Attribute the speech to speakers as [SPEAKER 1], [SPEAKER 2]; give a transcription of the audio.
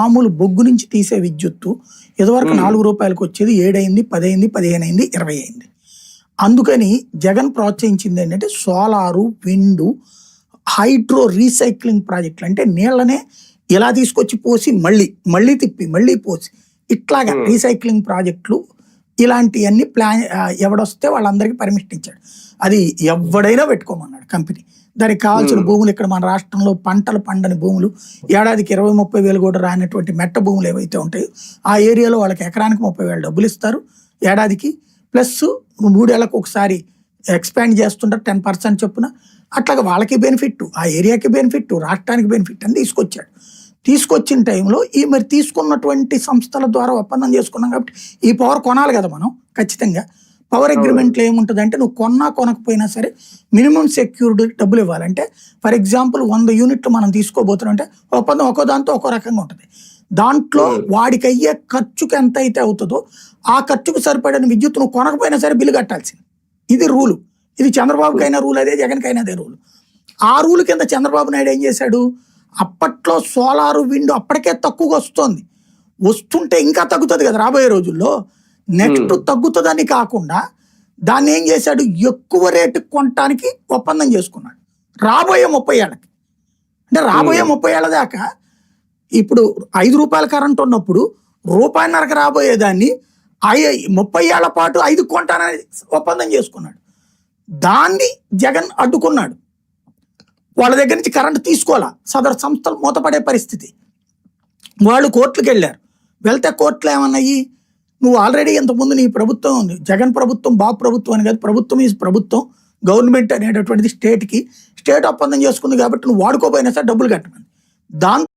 [SPEAKER 1] మామూలు బొగ్గు నుంచి తీసే విద్యుత్తు ఇదివరకు 4 రూపాయలకు వచ్చేది 7 అయింది, 10 అయింది, 15 అయింది, 20 అయింది. అందుకని జగన్ ప్రోత్సహించింది ఏంటంటే సోలారు, విండు, హైడ్రో రీసైక్లింగ్ ప్రాజెక్టులు. అంటే నీళ్ళనే ఇలా తీసుకొచ్చి పోసి మళ్ళీ తిప్పి మళ్ళీ పోసి ఇట్లాగా రీసైక్లింగ్ ప్రాజెక్టులు ఇలాంటివన్నీ ప్లాన్ ఎవడొస్తే వాళ్ళందరికీ పర్మిషన్ ఇచ్చాడు. అది ఎవడైనా పెట్టుకోమన్నాడు కంపెనీ. దానికి కావాల్సిన భూములు ఇక్కడ మన రాష్ట్రంలో పంటలు పండని భూములు, ఏడాదికి 20-30 వేలు కూడా రానటువంటి మెట్ట భూములు ఏవైతే ఉంటాయో ఆ ఏరియాలో వాళ్ళకి ఎకరానికి 30,000 డబ్బులు ఇస్తారు ఏడాదికి. ప్లస్ 3 ఏళ్ళకు ఒకసారి ఎక్స్పాండ్ చేస్తుంటారు 10% చొప్పున. అట్లాగా వాళ్ళకి బెనిఫిట్, ఆ ఏరియాకి బెనిఫిట్, రాష్ట్రానికి బెనిఫిట్ అని తీసుకొచ్చాడు. తీసుకొచ్చిన టైంలో ఈ మరి తీసుకున్నటువంటి సంస్థల ద్వారా ఒప్పందం చేసుకున్నాం కాబట్టి ఈ పవర్ కొనాలి కదా మనం ఖచ్చితంగా. పవర్ అగ్రిమెంట్లో ఏముంటుంది అంటే నువ్వు కొనకపోయినా సరే మినిమం సెక్యూర్డ్ డబ్బులు ఇవ్వాలంటే ఫర్ ఎగ్జాంపుల్ 100 యూనిట్లు మనం తీసుకోబోతున్నాం అంటే ఒప్పందం ఒక్కో దాంతో ఒక్కో రకంగా ఉంటుంది. దాంట్లో వాడికి అయ్యే ఖర్చుకి ఎంత అయితే అవుతుందో ఆ ఖర్చుకు సరిపడిన విద్యుత్ నువ్వు కొనకపోయినా సరే బిల్లు కట్టాల్సింది. ఇది రూలు. ఇది చంద్రబాబుకైనా రూల్ అదే, జగన్కైనా అదే రూలు. ఆ రూల్ కింద చంద్రబాబు నాయుడు ఏం చేశాడు, అప్పట్లో సోలారు, విండ్ అప్పటికే తక్కువగా వస్తుంటే ఇంకా తగ్గుతుంది కదా రాబోయే రోజుల్లో. నెక్స్ట్ తగ్గుతుందని కాకుండా దాన్ని ఏం చేశాడు, ఎక్కువ రేటుకి కొనటానికి ఒప్పందం చేసుకున్నాడు రాబోయే 30 ఏళ్ళకి. అంటే రాబోయే 30 ఏళ్ళ దాకా ఇప్పుడు 5 రూపాయల కరెంట్ ఉన్నప్పుడు రూపాయిన్నరకు రాబోయేదాన్ని 30 ఏళ్ల పాటు 5 కొంటానని ఒప్పందం చేసుకున్నాడు. దాన్ని జగన్ అడ్డుకున్నాడు. వాళ్ళ దగ్గర నుంచి కరెంట్ తీసుకోవాలా, సదరు సంస్థలు మూతపడే పరిస్థితి. వాళ్ళు కోర్టులకు వెళ్ళారు. వెళ్తే కోర్టులో ఏమన్నాయి, నువ్వు ఆల్రెడీ ఇంతకుముందు నీ ప్రభుత్వం ఉంది, జగన్ ప్రభుత్వం బాబు ప్రభుత్వం అని కాదు, ప్రభుత్వం ఈజ్ ప్రభుత్వం, గవర్నమెంట్ అనేటటువంటిది స్టేట్ ఒప్పందం చేసుకుంది కాబట్టి నువ్వు వాడుకోపోయినా సరే డబ్బులు కట్టమని. దాంతో